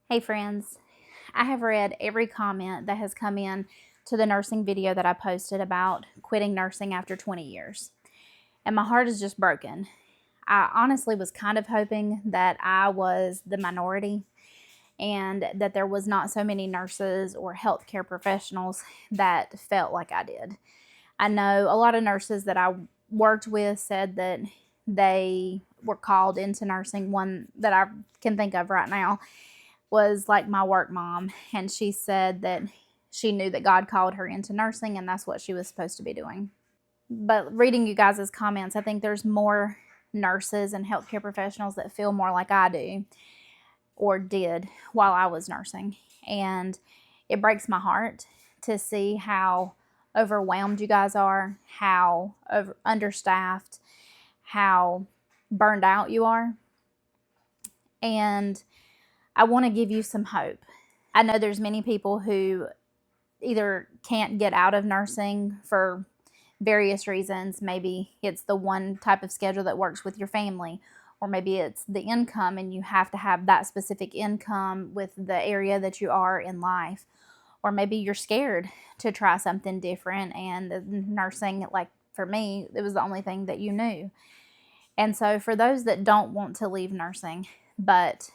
Hey friends, I have read every comment that has come in to the nursing video that I posted about quitting nursing after 20 years. And my heart is just broken. I honestly was kind of hoping that I was the minority and that there was not so many nurses or healthcare professionals that felt like I did. I know a lot of nurses that I worked with said that they were called into nursing. One that I can think of right now was like my work mom, and she said that she knew that God called her into nursing and that's what she was supposed to be doing. But reading you guys' comments, I think there's more nurses and healthcare professionals that feel more like I do or did while I was nursing. And it breaks my heart to see how overwhelmed you guys are, how understaffed, how burned out you are. And I want to give you some hope. I know there's many people who either can't get out of nursing for various reasons. Maybe it's the one type of schedule that works with your family, or maybe it's the income and you have to have that specific income with the area that you are in life. Or maybe you're scared to try something different and nursing, like for me, it was the only thing that you knew. And so for those that don't want to leave nursing but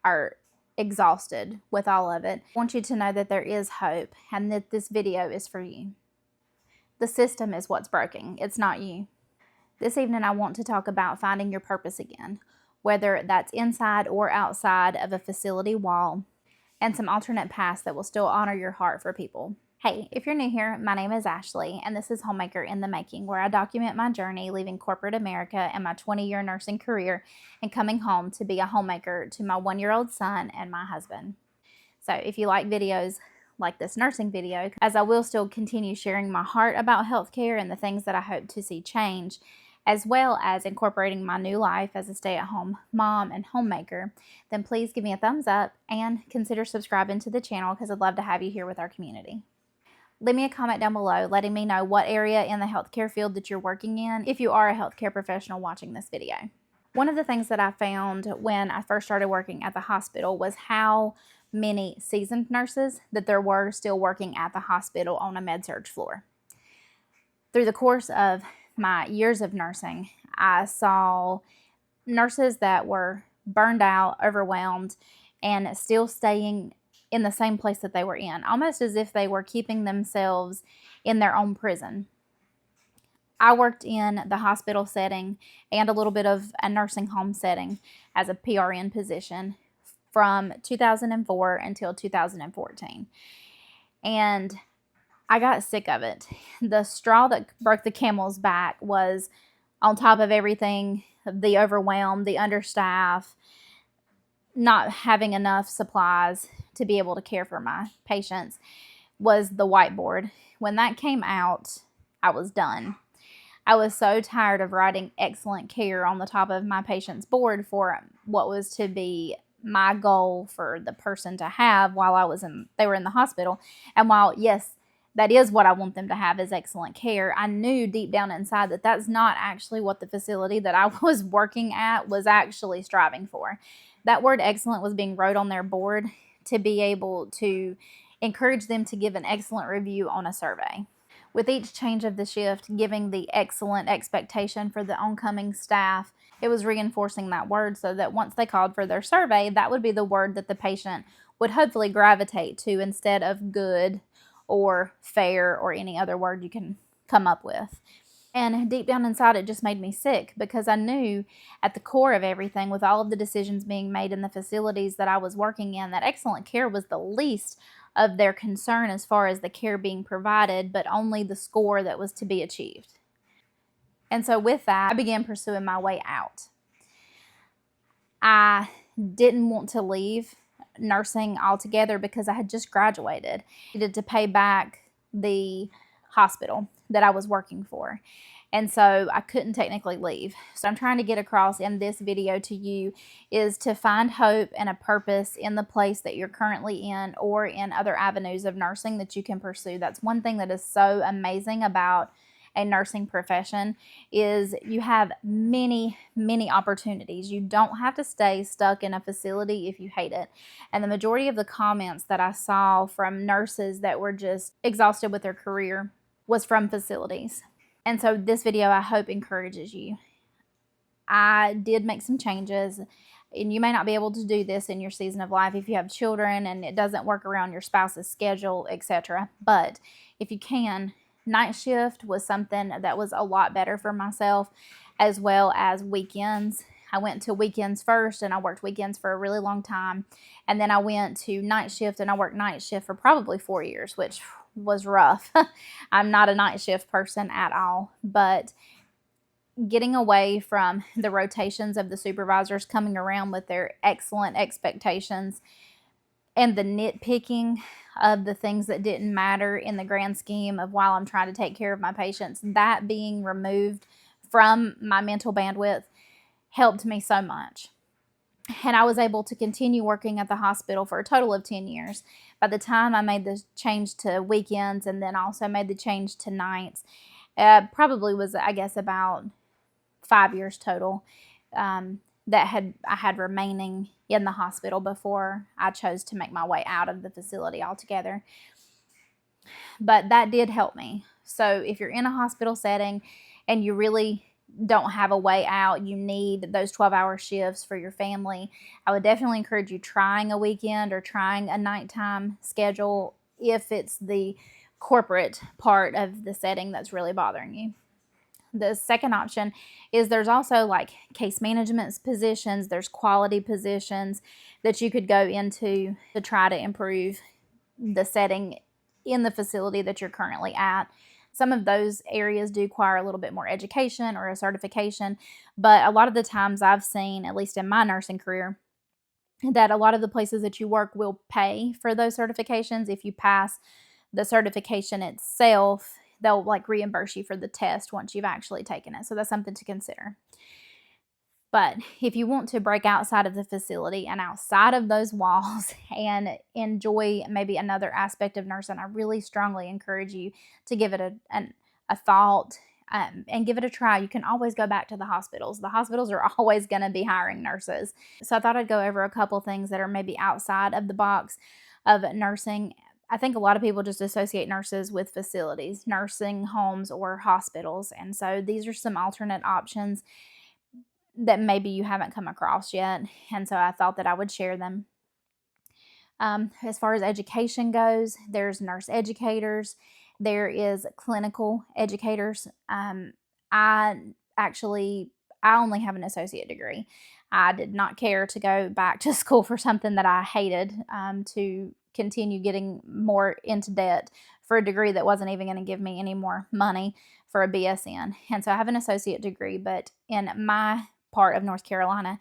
are exhausted with all of it, I want you to know that there is hope and that this video is for you. The system is what's broken. It's not you. This evening I want to talk about finding your purpose again, whether that's inside or outside of a facility wall, and some alternate paths that will still honor your heart for people. Hey, if you're new here, my name is Ashley, and this is Homemaker in the Making, where I document my journey leaving corporate America and my 20-year nursing career and coming home to be a homemaker to my 1-year-old son and my husband. So if you like videos like this nursing video, as I will still continue sharing my heart about healthcare and the things that I hope to see change, as well as incorporating my new life as a stay-at-home mom and homemaker, then please give me a thumbs up and consider subscribing to the channel because I'd love to have you here with our community. Leave me a comment down below letting me know what area in the healthcare field that you're working in if you are a healthcare professional watching this video. One of the things that I found when I first started working at the hospital was how many seasoned nurses that there were still working at the hospital on a med-surg floor. Through the course of my years of nursing, I saw nurses that were burned out, overwhelmed, and still staying in the same place that they were in, almost as if they were keeping themselves in their own prison. I worked in the hospital setting and a little bit of a nursing home setting as a PRN position from 2004 until 2014. And I got sick of it. The straw that broke the camel's back was, on top of everything, the overwhelm, the understaff, not having enough supplies to be able to care for my patients, was the whiteboard. When that came out, I was done. I was so tired of writing excellent care on the top of my patient's board for what was to be my goal for the person to have while they were in the hospital. And while, yes, that is what I want them to have, is excellent care, I knew deep down inside that that's not actually what the facility that I was working at was actually striving for. That word excellent was being wrote on their board to be able to encourage them to give an excellent review on a survey. With each change of the shift, giving the excellent expectation for the oncoming staff, it was reinforcing that word so that once they called for their survey, that would be the word that the patient would hopefully gravitate to instead of good or fair or any other word you can come up with. And deep down inside, it just made me sick because I knew at the core of everything, with all of the decisions being made in the facilities that I was working in, that excellent care was the least of their concern as far as the care being provided, but only the score that was to be achieved. And so with that, I began pursuing my way out. I didn't want to leave nursing altogether because I had just graduated. I needed to pay back the hospital that I was working for. And so I couldn't technically leave. So I'm trying to get across in this video to you is to find hope and a purpose in the place that you're currently in or in other avenues of nursing that you can pursue. That's one thing that is so amazing about a nursing profession is you have many, many opportunities. You don't have to stay stuck in a facility if you hate it. And the majority of the comments that I saw from nurses that were just exhausted with their career was from facilities. And so this video, I hope, encourages you. I did make some changes, and you may not be able to do this in your season of life if you have children and it doesn't work around your spouse's schedule, etc. But if you can, night shift was something that was a lot better for myself, as well as weekends. I went to weekends first, and I worked weekends for a really long time. And then I went to night shift, and I worked night shift for probably 4 years, which was rough. I'm not a night shift person at all, but getting away from the rotations of the supervisors coming around with their excellent expectations and the nitpicking of the things that didn't matter in the grand scheme of while I'm trying to take care of my patients, that being removed from my mental bandwidth helped me so much. And I was able to continue working at the hospital for a total of 10 years. By the time I made the change to weekends and then also made the change to nights, probably was, I guess, about 5 years total that I had remaining in the hospital before I chose to make my way out of the facility altogether. But that did help me. So if you're in a hospital setting and you really don't have a way out, you need those 12-hour shifts for your family, I would definitely encourage you trying a weekend or trying a nighttime schedule if it's the corporate part of the setting that's really bothering you. The second option is there's also like case management positions, there's quality positions that you could go into to try to improve the setting in the facility that you're currently at. Some of those areas do require a little bit more education or a certification, but a lot of the times I've seen, at least in my nursing career, that a lot of the places that you work will pay for those certifications. If you pass the certification itself, they'll like reimburse you for the test once you've actually taken it. So that's something to consider. But if you want to break outside of the facility and outside of those walls and enjoy maybe another aspect of nursing, I really strongly encourage you to give it a thought and give it a try. You can always go back to the hospitals. The hospitals are always going to be hiring nurses. So I thought I'd go over a couple things that are maybe outside of the box of nursing. I think a lot of people just associate nurses with facilities, nursing homes, or hospitals. And so these are some alternate options that maybe you haven't come across yet. And so I thought that I would share them. As far as education goes, there's nurse educators. There is clinical educators. I only have an associate degree. I did not care to go back to school for something that I hated, to continue getting more into debt for a degree that wasn't even going to give me any more money for a BSN. And so I have an associate degree, but in my part of North Carolina,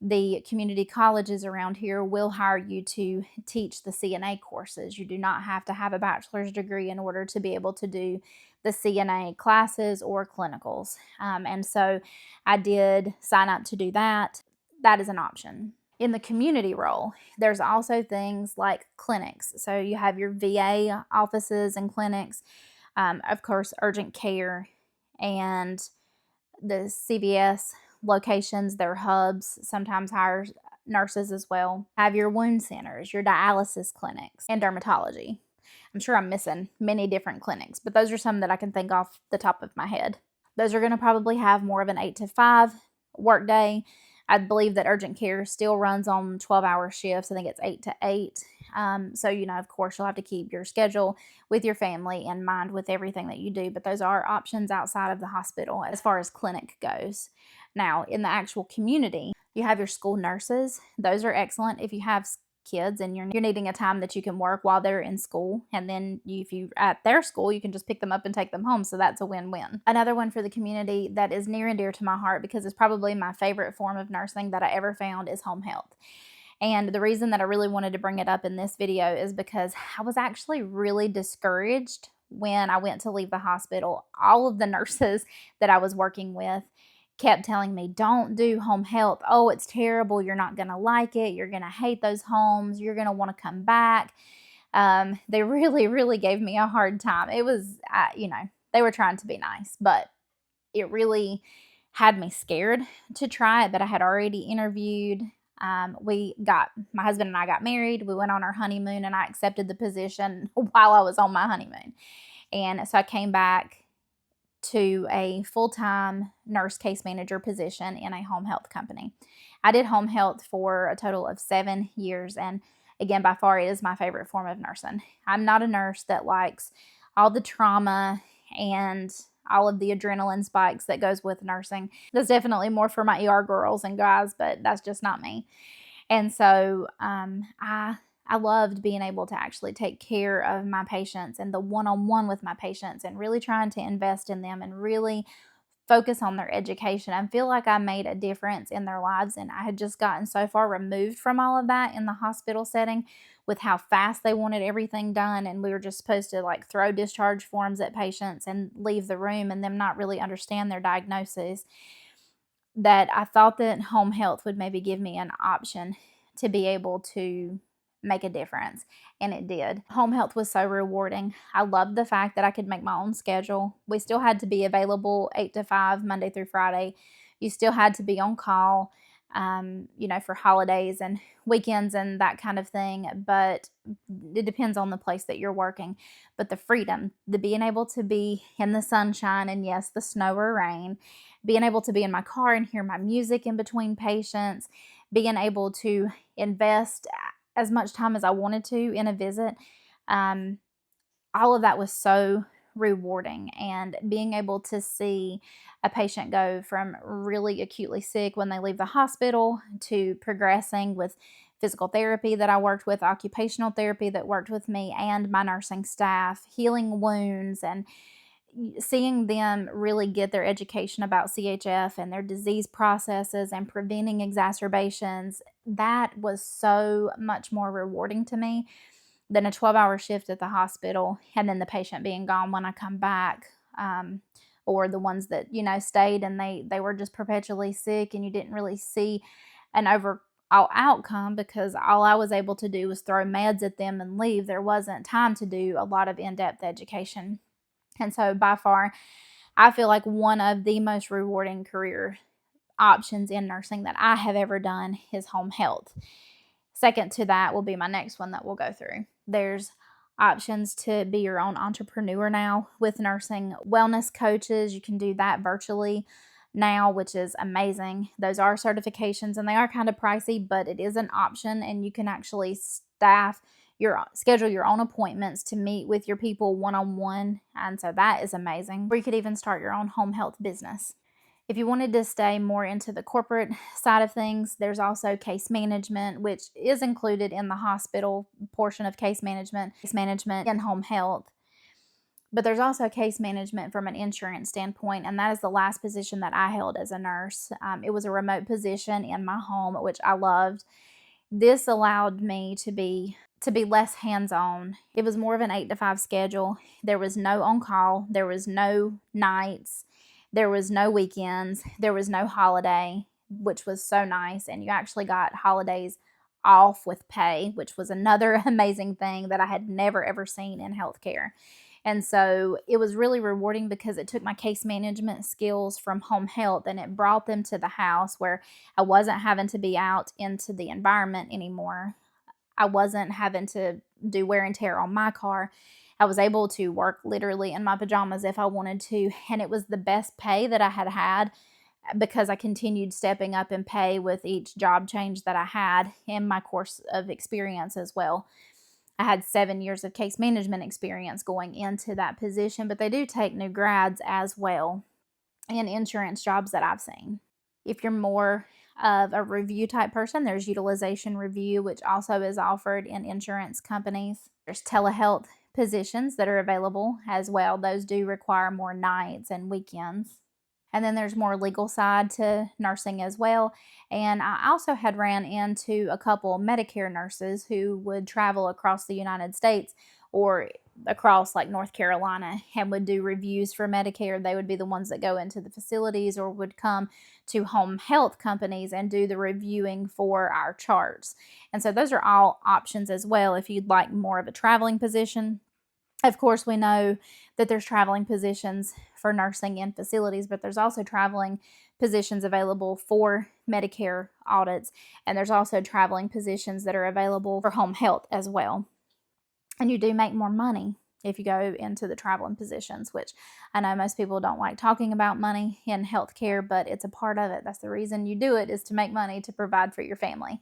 the community colleges around here will hire you to teach the CNA courses. You do not have to have a bachelor's degree in order to be able to do the CNA classes or clinicals. And so I did sign up to do that. That is an option. In the community role, there's also things like clinics. So you have your VA offices and clinics, of course, urgent care, and the CVS locations, their hubs, sometimes hire nurses as well. Have your wound centers, your dialysis clinics, and dermatology. I'm sure I'm missing many different clinics, but those are some that I can think off the top of my head. Those are going to probably have more of an 8 to 5 work day. I believe that urgent care still runs on 12-hour shifts. I think it's 8 to 8. So, of course, you'll have to keep your schedule with your family in mind with everything that you do. But those are options outside of the hospital as far as clinic goes. Now, in the actual community, you have your school nurses. Those are excellent if you have kids and you're needing a time that you can work while they're in school, and then if you're at their school, you can just pick them up and take them home. So that's a win-win. Another one for the community that is near and dear to my heart, because it's probably my favorite form of nursing that I ever found, is home health. And the reason that I really wanted to bring it up in this video is because I was actually really discouraged when I went to leave the hospital. All of the nurses that I was working with kept telling me, don't do home health. Oh, it's terrible. You're not going to like it. You're going to hate those homes. You're going to want to come back. They really, really gave me a hard time. It was, They were trying to be nice, but it really had me scared to try it. But I had already interviewed. My husband and I got married. We went on our honeymoon, and I accepted the position while I was on my honeymoon. And so I came back to a full-time nurse case manager position in a home health company. I did home health for a total of 7 years, and again, by far, it is my favorite form of nursing. I'm not a nurse that likes all the trauma and all of the adrenaline spikes that goes with nursing. That's definitely more for my ER girls and guys, but that's just not me. And so I loved being able to actually take care of my patients and the one-on-one with my patients and really trying to invest in them and really focus on their education. I feel like I made a difference in their lives, and I had just gotten so far removed from all of that in the hospital setting with how fast they wanted everything done, and we were just supposed to like throw discharge forms at patients and leave the room and them not really understand their diagnosis, that I thought that home health would maybe give me an option to be able to make a difference, and it did. Home health was so rewarding. I loved the fact that I could make my own schedule. We still had to be available 8 to 5 Monday through Friday. You still had to be on call, for holidays and weekends and that kind of thing, but it depends on the place that you're working. But the freedom, the being able to be in the sunshine and yes, the snow or rain, being able to be in my car and hear my music in between patients, being able to invest as much time as I wanted to in a visit, all of that was so rewarding. And being able to see a patient go from really acutely sick when they leave the hospital to progressing with physical therapy that I worked with, occupational therapy that worked with me, and my nursing staff, healing wounds, and seeing them really get their education about CHF and their disease processes and preventing exacerbations, that was so much more rewarding to me than a 12-hour shift at the hospital and then the patient being gone when I come back, or the ones that, stayed and they were just perpetually sick and you didn't really see an overall outcome because all I was able to do was throw meds at them and leave. There wasn't time to do a lot of in-depth education. And so by far, I feel like one of the most rewarding career options in nursing that I have ever done is home health. Second to that will be my next one that we'll go through. There's options to be your own entrepreneur now with nursing. Wellness coaches, you can do that virtually now, which is amazing. Those are certifications and they are kind of pricey, but it is an option, and you can actually schedule your own appointments to meet with your people one-on-one, and so that is amazing. Or you could even start your own home health business. If you wanted to stay more into the corporate side of things, there's also case management, which is included in the hospital portion of case management in home health. But there's also case management from an insurance standpoint, and that is the last position that I held as a nurse. It was a remote position in my home, which I loved. This allowed me to be less hands-on. It was more of an 8 to 5 schedule. There was no on-call. There was no nights. There was no weekends. There was no holiday, which was so nice. And you actually got holidays off with pay, which was another amazing thing that I had never, ever seen in healthcare. And so it was really rewarding because it took my case management skills from home health and it brought them to the house where I wasn't having to be out into the environment anymore. I wasn't having to do wear and tear on my car. I was able to work literally in my pajamas if I wanted to. And it was the best pay that I had because I continued stepping up in pay with each job change that I had in my course of experience as well. I had 7 years of case management experience going into that position, but they do take new grads as well in insurance jobs that I've seen. If you're more of a review type person, there's utilization review, which also is offered in insurance companies. There's telehealth positions that are available as well. Those do require more nights and weekends. And then there's more legal side to nursing as well. And I also had ran into a couple Medicare nurses who would travel across the United States or across like North Carolina and would do reviews for Medicare. They would be the ones that go into the facilities or would come to home health companies and do the reviewing for our charts. And so those are all options as well if you'd like more of a traveling position. Of course, we know that there's traveling positions for nursing in facilities, but there's also traveling positions available for Medicare audits, and there's also traveling positions that are available for home health as well. And you do make more money if you go into the traveling positions, which I know most people don't like talking about money in healthcare, but it's a part of it. That's the reason you do it, is to make money to provide for your family.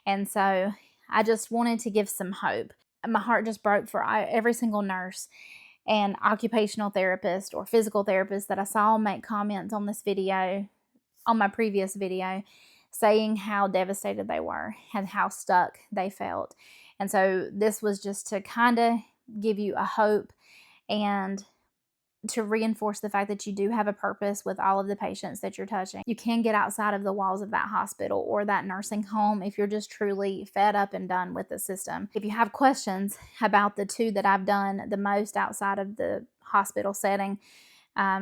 And so I just wanted to give some hope. My heart just broke for every single nurse and occupational therapist or physical therapist that I saw make comments on this video, on my previous video, saying how devastated they were and how stuck they felt. And so this was just to kind of give you a hope and to reinforce the fact that you do have a purpose with all of the patients that you're touching. You can get outside of the walls of that hospital or that nursing home if you're just truly fed up and done with the system. If you have questions about the two that I've done the most outside of the hospital setting,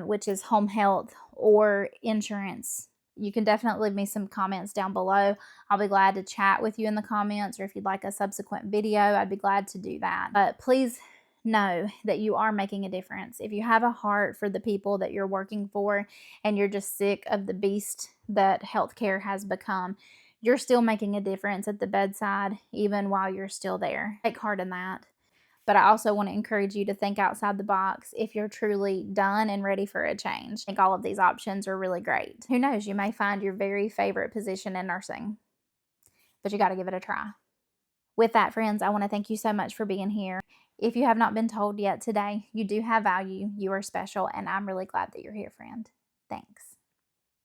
which is home health or insurance, you can definitely leave me some comments down below. I'll be glad to chat with you in the comments, or if you'd like a subsequent video, I'd be glad to do that. But please know that you are making a difference. If you have a heart for the people that you're working for and you're just sick of the beast that healthcare has become, you're still making a difference at the bedside, even while you're still there. Take heart in that. But I also want to encourage you to think outside the box if you're truly done and ready for a change. I think all of these options are really great. Who knows, you may find your very favorite position in nursing, but you got to give it a try. With that, friends, I want to thank you so much for being here. If you have not been told yet today, you do have value, you are special, and I'm really glad that you're here, friend. Thanks.